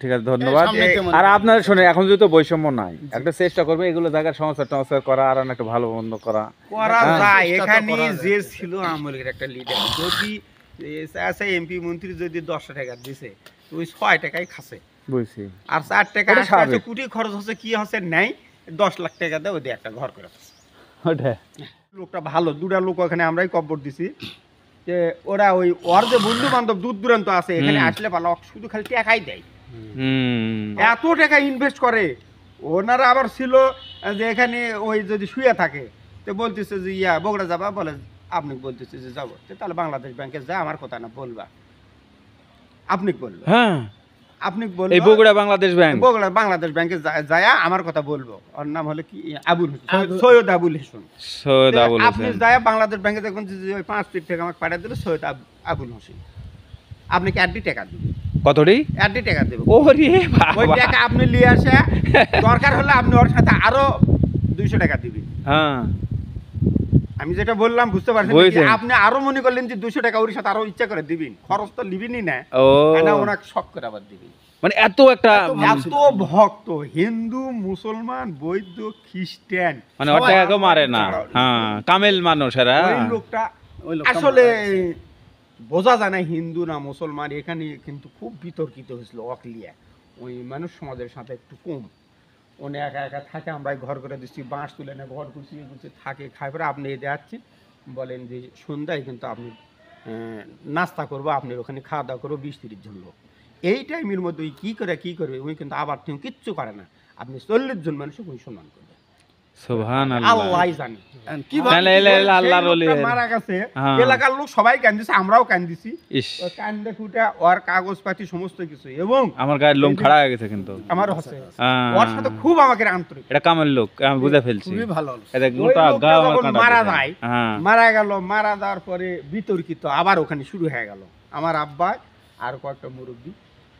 ঠিক আছে, ধন্যবাদ। এই সামনে কেমন আর আপনার শুনে এখন যেহেতু বৈষম্য নাই, একটা চেষ্টা করবে এগুলো জায়গার সংস্কার টংস্কার করা, আর একটা ভালো মন্দ করা। করা হ্যাঁ। যায়, চেষ্টা তো এখানে করা যায়। যে ছিল আমলের একটা লিডার, যদি এমপি মন্ত্রী যদি 10 টাকা দিছে, তো ওই 6 টাকাই খাসে, বুঝছি, আর 4 টাকা ওটা আসতে স্বাভাবিক। কোটি খরচ হচ্ছে, কি হচ্ছে নাই, 10 লাখ টাকা দেয় ওদের একটা ঘর করে দিছে। ওটা লোকটা ভালো, 2টা লোক ওখানে আমরাই কব্বর দিছি, যে ওরা ওই ওর যে বন্ধু বান্ধব দূর দূরান্ত আছে, এখানে হুম। আসলে ভালো শুধু খালি টাকাই দেয়, হুম এত টাকা ইনভেস্ট করে। ওনারা আবার ছিল যে এখানে ওই যদি শুয়ে থাকে, তো বলতেছে যে ইয়া বগুড়া যাবা, বলে আপনি বলতেছে যে যাবো, তো তাহলে বাংলাদেশ ব্যাংকে যা, আমার কথা না বলবা, আপনি বলবো, হ্যাঁ, আপনি এই বলবো, বগুড়া বাংলাদেশ ব্যাংক। বগুড়া বাংলাদেশ ব্যাংকে যায় আমার কথা বলবো। ওর নাম হলো কি আবুল হোসেন, সৈয়দ আবুল হোসেন। সৈয়দ আবুল আপনি হোসেন। যায় বাংলাদেশ ব্যাংকে দেখুন যে ওই 5 ফিট থেকে আমাকে পাঠিয়ে দিল সৈয়দ আবুল হোসেন, আপনি কি 8 টাকা দিবেন? কতটি? 8 টাকা দেবো। ওরে ওই বাবা। টাকা আপনি নিয়ে আসে, দরকার হলে আপনি ওর সাথে আরো 200 টাকা দিবেন। হ্যাঁ, আমি যেটা বললাম বুঝতে পারছেন বুঝেছি। নাকি? আপনি আরো মনে করলেন যে 200 টাকা ওর সাথে আরো ইচ্ছা করে দিবেন, খরচ তো লিবিনই না, ও না ওনাকে শখ করে আবার দিবেন। মানে এত একটা এত ভক্ত, হিন্দু মুসলমান বৌদ্ধ খ্রিস্টান, মানে ওটা কেউ মারে না। হ্যাঁ, কামেল মানুষ এরা। ওই লোকটা আসলে বোঝা যায় না হিন্দু না মুসলমান, এখানে কিন্তু খুব বিতর্কিত হয়েছিল অকলিয়া, ওই মানুষ সমাজের সাথে একটু কম, উনি একা একা থাকে, আমরা ঘর করে দিচ্ছি, বাঁশ তুলে না ঘর করছি থাকে, খাই পরে আপনি এই যাচ্ছেন, বলেন যে সন্ধ্যায় কিন্তু আপনি নাস্তা করবো, আপনার ওখানে খাওয়া দাওয়া করবো 20-30 জন লোক। এই টাইমের মধ্যে ওই কী করবে উনি কিন্তু আবার ঠিক কিচ্ছু করে না, আপনি 40 জন মানুষকে উনি সম্মান করবে। সুবহানাল্লাহ। আল্লাহ জানে তাহলে আল্লাহর ওলি মারা গেছে, হ্যাঁ। এলাকার লোক সবাই কান্দিছে, আমরাও কান্দিছি। ইস, কান্দে ফুটে ওর কাগজপাতি সমস্ত কিছু, এবং আমার গায়ের লোম খাড়া হয়ে গেছে কিন্তু। আমার হচ্ছে হ্যাঁ। ওর সাথে খুব আমাকে আন্তরিক। এটা কামের লোক, আমি বুঝে ফেলছি। খুবই ভালো। এটা ওই গোটা লোকটা গা আমার যখন কাঁটা মারা দিছে। যায়, হ্যাঁ। মারা গেল, মারা যাওয়ার পরে বিতর্কিত আবার ওখানে শুরু হয়ে গেল। আমার আব্বা আর কয়েকটা মুরব্বী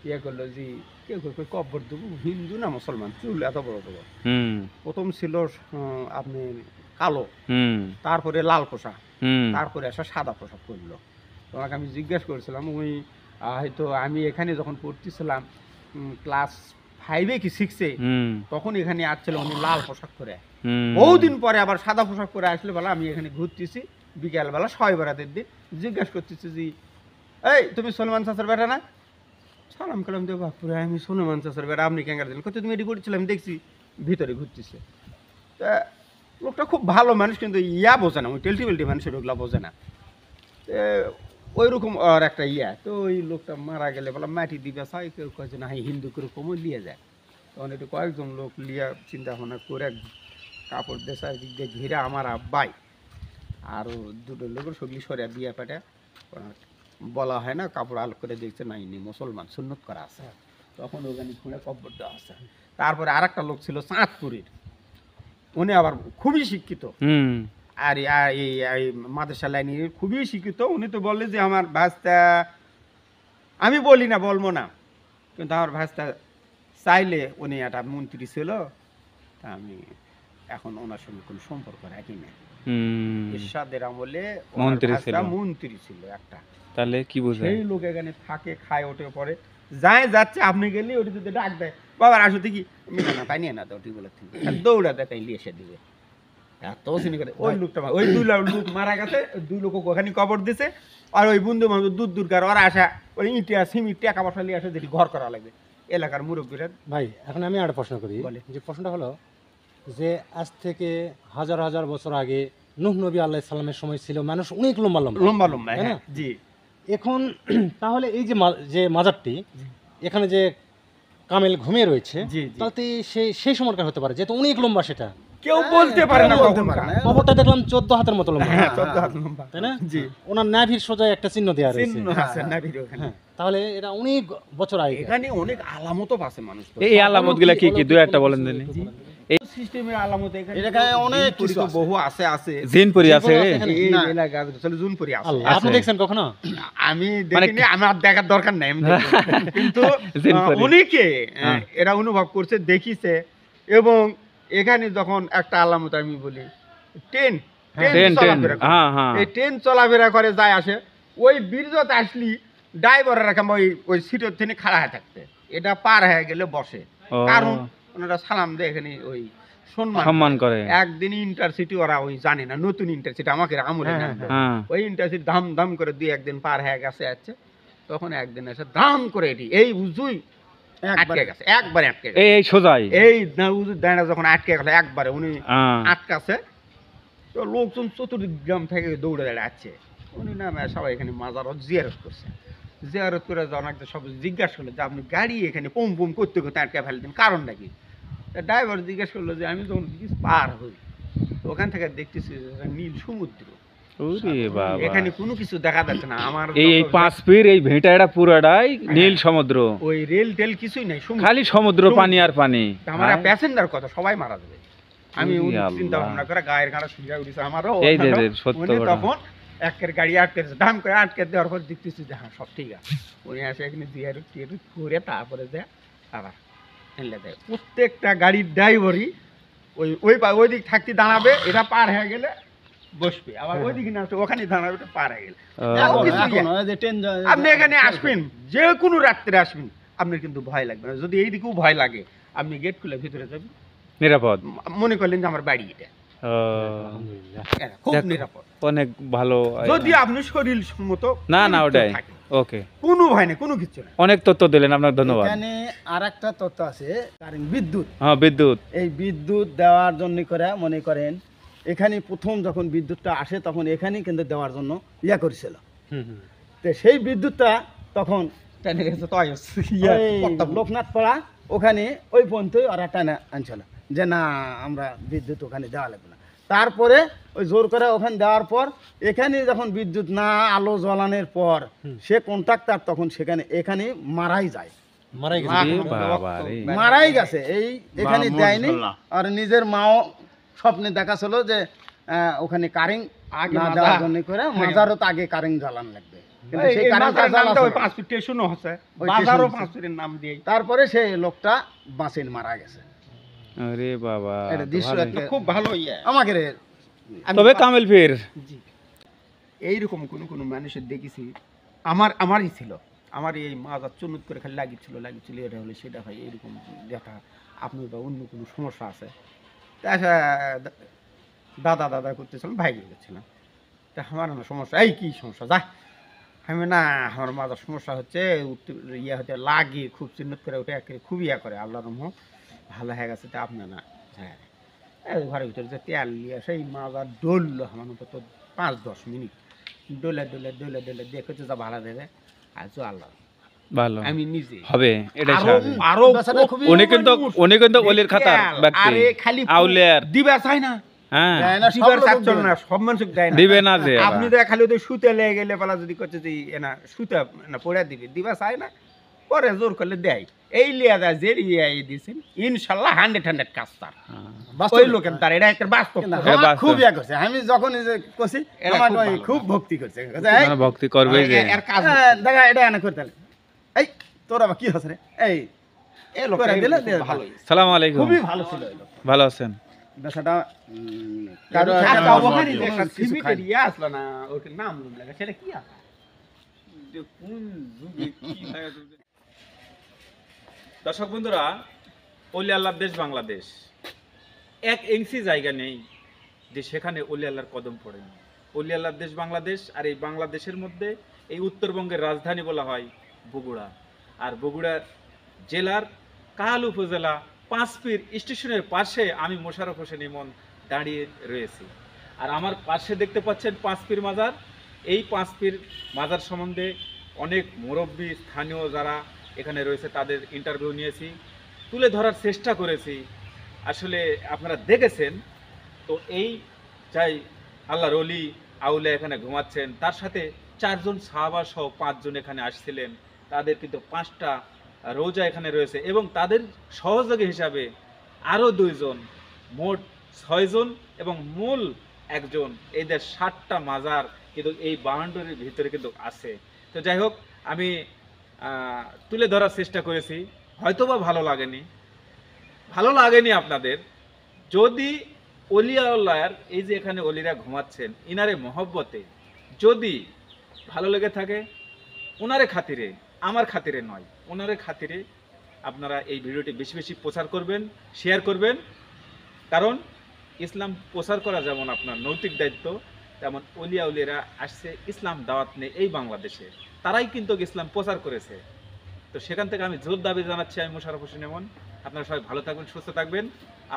ইয়ে করলো যে কেউ কেউ কব্বর দেবো, হিন্দু না মুসলমান, চুল এত বড় বড়। হুম প্রথম ছিল আপনি কালো, হুম তারপরে লাল পোশাক, হুম তারপরে একটা সাদা পোশাক করলো। তোমাকে আমি জিজ্ঞেস করেছিলাম, ওই হয়তো আমি এখানে যখন পড়তেছিলাম ক্লাস 5-এ কি 6-এ, হুম তখন এখানে আসছিল উনি লাল পোশাক করে। হুম। বহুদিন পরে আবার সাদা পোশাক পরে আসলে বলা আমি এখানে ঘুরতেছি বিকেলবেলা শবে বরাতের দিন, জিজ্ঞাসা করতেছি যে এই তুমি সলমান চাচার বেটা না? সালাম কালাম দেব, বাপুরে আমি সলমান চাচার বেটা, আপনি ক্যাঙ্গার দিলেন, কত তুমি এটি করছিলাম দেখছি ভিতরে ঘুরতেছে। তা লোকটা খুব ভালো মানুষ, কিন্তু ইয়া বোঝে না, ওই টেলটি মানুষের ওগুলা বোঝে না। ওই রকম আর একটা ইয়া, তো ওই লোকটা মারা গেলে বলা মাটি দিবে চাই, কেউ কয়েছে না হিন্দু করে কমই লিয়ে যায়। তখন একটু কয়েকজন লোক লিয়া চিন্তা ভাবনা করে কাপড় দেশার দিক দিয়ে ঘিরে আমার আব্বাই আরও দুটো লোকের সগলি সরিয়া বিয়ে পাঠা বলা হয় না, কাপড় আলো করে দেখছে না ইনি মুসলমান, সুন্নত করা আছে, তখন ওখানে খুঁড়ে কব্বর দেওয়া আছে। তারপরে আর একটা লোক ছিল চাঁদপুরের, উনি আবার খুবই শিক্ষিত, হুম আর এই মাদ্রাসা লাইনের খুবই শিক্ষিত। উনি তো বললে যে আমার ভাস্তা, আমি বলি না বলবো না, কিন্তু আমার ভাস্তা চাইলে উনি একটা মন্ত্রী ছিল, তা আমি এখন ওনার সঙ্গে কোনো সম্পর্ক রাখি না। হুম। এরশাদের আমলে মন্ত্রী ছিল। মন্ত্রী ছিল একটা, তাহলে কি বুঝে? সেই লোক এখানে থাকে, খায়, ওঠে পরে যায় যাচ্ছে, আপনি গেলে ওটি যদি ডাক দেয় বাবার আসতে কি মিনা না পাই নিয়ে না তো ওটি বলে দৌড়া দেয়, তাই লিয়ে এসে দিবে। এত চিনি করে ওই লোকটা, ওই দুই লোক মারা গেছে, দুই লোক ওখানে কবর দিছে, আর ওই বন্ধু বান্ধব দূর দূরকার ওরা আসা ওই ইটিয়া সিমিট টাকা পয়সা নিয়ে আসে, যেটি ঘর করা লাগবে এলাকার মুরব্বীরা। ভাই এখন আমি একটা প্রশ্ন করি, বলে। যে প্রশ্নটা হলো যে আজ থেকে হাজার হাজার বছর আগে নূহ নবী আলাইহিস সালামের সময় ছিল মানুষ অনেক লম্বা লম্বা, লম্বা লম্বা, তাই না? হ্যাঁ, জি। এখন তাহলে এই যে যে মাজারটি এখানে যে কামেল ঘুমিয়ে রয়েছে, জি, জি। তাতে সেই সময়কার হতে পারে, যেহেতু অনেক লম্বা, সেটা কেউ বলতে পারে না, বলতে পারে না। কবরটা দেখলাম 14 হাতের মতো লম্বা, হ্যাঁ 14 হাত লম্বা, তাই না? জি। ওনার নাভির সোজা একটা চিহ্ন দেওয়া রয়েছে। চিহ্ন আছে নাভির ওখানে। হ্যাঁ, তাহলে এটা অনেক বছর আগে। এখানে অনেক আলামতও আছে মানুষ তো। এই আলামত গুলা কি কি দুই একটা বলেন দিন। এই সিস্টেমের আলামত এখানে এখানে অনেক জিনপুরি কিছু তো আছে। বহু আছে। জিনপুরি আছে। এই না। এলাকা চলে জুনপুরি আছে। আল্লাহ, আপনি আছে। দেখছেন কখনো? আমি দেখিনি, আমার দেখার দরকার নাই, আমি দেখিনি। কিন্তু জিনপুরি। অনেকে হ্যাঁ। এরা অনুভব করছে, দেখিছে। এবং এখানে যখন একটা আলামত আমি বলি, ট্রেন ট্রেন চলাফেরা করে। হ্যাঁ হ্যাঁ। এই ট্রেন চলাফেরা করে যায় আসে, ওই বীরজত আসলি ড্রাইভাররা কেমন ওই সিটের থেকে খাড়া হয়ে থাকতে, এটা পার হয়ে গেলে বসে, ও। কারণ ওনারা সালাম দেয় এখানে, ওই সম্মান করে। একদিন ইন্টারসিটি ওরা ওই জানে না, নতুন ইন্টারসিটি আমাকে আমলে হ্যাঁ, নামবে। হ্যাঁ। ওই ইন্টারসিটি ধাম ধাম করে দুই একদিন পার হয়ে গেছে আছে, তখন একদিন এসে ধাম করে এটি এই উজুই আটকে গেছে, একবারে আটকে গেছে। এই সোজাই। এই উজু দাঁড়া যখন আটকে গেল একবারে, উনি হ্যাঁ। আটকাছে, তো লোকজন চতুর্দিক গ্রাম থেকে দৌড়ে দাঁড়াচ্ছে। উনি নামে সবাই এখানে মাজার জিয়ারত করছে, জিয়ারত করে যখন একটা সব জিজ্ঞাসা করলো যে আপনি গাড়ি এখানে পুম পুম করতে করতে আটকে ফেলে দিন, কারণ নাকি? ড্রাইভার জিজ্ঞেস করলো যে আমি যখন ব্রিজ পার হই, তো ওখান থেকে দেখতেছি যে একটা নীল সমুদ্র, ওরে বাবা। এখানে কোনো কিছু দেখা যাচ্ছে না। আমার এই 5 পীর এই ভেটাটা পুরাটাই নীল সমুদ্র, ওই রেল টেল কিছুই নাই, সমুদ্র। খালি সমুদ্র, পানি আর পানি। আমার প্যাসেঞ্জার কথা সবাই মারা যাবে। আমি ওরে আল্লাহ। চিন্তা ভাবনা করে গায়ের গাড়া শুয়ে উঠেছে আমারও। এই যে সত্য উনি কথা। তখন একের গাড়ি আটকেছে, দাম করে আটকে দেওয়ার পর দেখতেছি যে হ্যাঁ সব ঠিক আছে। উনি আসে এখানে জিয়ারত টিয়ারত করে তারপরে যে আবার এলে দেয়। প্রত্যেকটা গাড়ির ড্রাইভারই ওই দিক থাকতে দাঁড়াবে, এটা পার হয়ে গেলে বসবে, আবার ওই দিকে না ওখানে দাঁড়াবে, এটা পার হয়ে গেলে। ও। আপনি এখানে আসবেন, যে কোনো রাত্রে আসবেন, আপনার কিন্তু ভয় লাগবে না। যদি এই দিকেও ভয় লাগে, আপনি গেট খুলে ভিতরে যাবেন, নিরাপদ। মনে করলেন যে আমার বাড়ি এটা, ও, খুব দেখো। নিরাপদ। অনেক ভালো। যদি আপনি শরীর সম্মত না না পবিত্র ওটাই। থাকেন, ওকে, কোনো ভয় নেই, কোনো কিছু না। অনেক তথ্য দিলেন, আপনার ধন্যবাদ। এখানে আরেকটা তথ্য আছে, কারেন্ট বিদ্যুৎ। হ্যাঁ, বিদ্যুৎ। এই বিদ্যুৎ দেওয়ার জন্য করে মনে করেন এখানে প্রথম যখন বিদ্যুৎটা আসে তখন এখানেই কিন্তু দেওয়ার জন্য ইয়া করেছিল। তো সেই বিদ্যুৎটা তখন লোকনাথ পাড়া ওখানে ওই পর্যন্তই ওরা টানা আনছিল যে না আমরা বিদ্যুৎ ওখানে দেওয়া লাগবে না। তারপরে ওই জোর করে ওখানে দেওয়ার পর এখানে যখন বিদ্যুৎ না আলো জ্বালানোর পর সে কন্ট্রাক্টর তখন সেখানে এখানে মারাই যায়, মারাই গেছে। এই এখানে দেয়নি। আর নিজের মাও স্বপ্নে দেখাছিল যে ওখানে কারেন্ট না দেওয়ার জন্য করে মাজারও তো আগে কারেন্ট জ্বালানো লাগবে, কিন্তু সেই কারেন্টটা জ্বালানো ওই 5 ফিট স্টেশনও আছে, বাজারও 5 ফিটের নাম দিয়ে। তারপরে সেই লোকটা বাঁচেন মারা গেছে। আরে বাবা, এটা দৃশ্য খুব ভালো ইয়া আমাকে তবে কামেল পীর এইরকম কোন মানুষের দেখেছি আমারই ছিল, আমার এই মাজার চুনুত করে খালি লাগিয়েছিল এটা হলে সেটা হয় এইরকম দেখা আপনার বা অন্য কোনো সমস্যা আছে তা দাদা করতেছিলাম, ভাই করছিলাম, তা আমার না সমস্যা, এই কি সমস্যা যা আমি না আমার মাজার সমস্যা হচ্ছে ইয়া হতে লাগে খুব চিহ্নিত করে ওটা খুব ইয়া করে, আল্লাহ রহমত ভালো হয়ে গেছে। তা আপনার না হ্যাঁ ঘরের ভিতরে যে তেল নিয়ে সেই মাজার ডললো আমার মতো তো 5-10 মিনিট ডলে দেখে তো যা ভাড়া দেবে আর আল্লাহ ভালো আমি নিজে হবে এটা আরো উনি কিন্তু ওলির খাতার ব্যক্তি, আরে খালি আউলিয়ার দিবা চাই না, হ্যাঁ দিবার চাচ্ছিল না, সব মানুষ দেয় না, দিবে না যে আপনি তো খালি ওই সুতে লেগে গেলে পালা যদি করছে যে না সুতে না পড়া দিবে, দিবা চাই না, পরে জোর করলে দেয়। এই লিয়া যায় যে ইয়া দিয়েছেন ইনশাআল্লাহ 100 কাজ তার ওই লোকের তার এটা একটা বাস্তব খুব ইয়া করছে। আমি যখন কইছি আমার খুব ভক্তি করছে, ভক্তি করবে যে এর কাজ দেখা এটা এনে করতে এই তোর আবার কি হচ্ছে রে এই এই লোক দিলে ভালো। সালাম আলাইকুম, খুবই ভালো ছিল। ভালো আছেন? বেশাটা কারো কারো ওখানে একটা সিমিটের ইয়া আসলো না, ওর নাম লাগে সেটা কি আছে দর্শক বন্ধুরা, অলি আল্লাহর দেশ বাংলাদেশ, 1 ইঞ্চি জায়গা নেই যে সেখানে অলি আল্লাহর কদম পড়েনি। অলি আল্লাহর দেশ বাংলাদেশ, আর এই বাংলাদেশের মধ্যে এই উত্তরবঙ্গের রাজধানী বলা হয় বগুড়া। আর বগুড়া জেলার কাহাল উপজেলা পাঁচপীর স্টেশনের পাশে আমি মোশাররফ হোসেন ইমন দাঁড়িয়ে রয়েছি। আর আমার পাশে দেখতে পাচ্ছেন পাঁচপীর মাজার। এই পাঁচপীর মাজার সম্বন্ধে অনেক মুরব্বী স্থানীয় যারা এখানে রয়েছে তাদের ইন্টারভিউ নিয়েছি, তুলে ধরার চেষ্টা করেছি। আসলে আপনারা দেখেছেন তো, এই যাই আল্লাহর ওলি আউলিয়া এখানে ঘুমাচ্ছেন, তার সাথে 4 জন সাহাবা সহ 5 জন এখানে আসছিলেন। তাদের কিন্তু 5টা রোজা এখানে রয়েছে এবং তাদের সহযোগী হিসাবে আরও 2 জন, মোট 6 জন এবং মূল 1 জন। এদের 7টা মাজার কিন্তু এই বাউন্ডারির ভিতরে কিন্তু আছে। তো যাই হোক, আমি তুলে ধরার চেষ্টা করেছি, হয়তোবা ভালো লাগেনি আপনাদের। যদি অলিয়াউল্লাহর এই যে এখানে অলিরা ঘুমাচ্ছেন ইনারে মহব্বতে যদি ভালো লেগে থাকে, ওনারে খাতিরে, আমার খাতিরে নয়, ওনারে খাতিরে আপনারা এই ভিডিওটি বেশি বেশি প্রচার করবেন, শেয়ার করবেন। কারণ ইসলাম প্রচার করা যেমন আপনার নৈতিক দায়িত্ব, তেমন অলিয়াউলিরা আসছে ইসলাম দাওয়াত নিয়ে এই বাংলাদেশে, তারাই কিন্তু ইসলাম প্রচার করেছে। তো সেখান থেকে আমি জোর দাবি জানাচ্ছি, আমি মোশাররফ হোসেন ইমন। আপনারা সবাই ভালো থাকবেন, সুস্থ থাকবেন,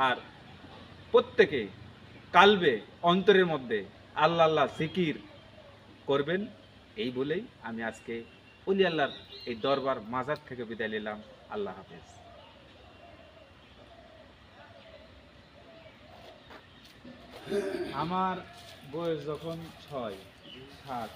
আর প্রত্যেকে কালবে অন্তরের মধ্যে আল্লাহ আল্লাহ জিকির করবেন। এই বলেই আমি আজকে অলি আল্লাহর এই দরবার মাজার থেকে বিদায় নিলাম। আল্লাহ হাফেজ। আমার বয়স যখন 6, 7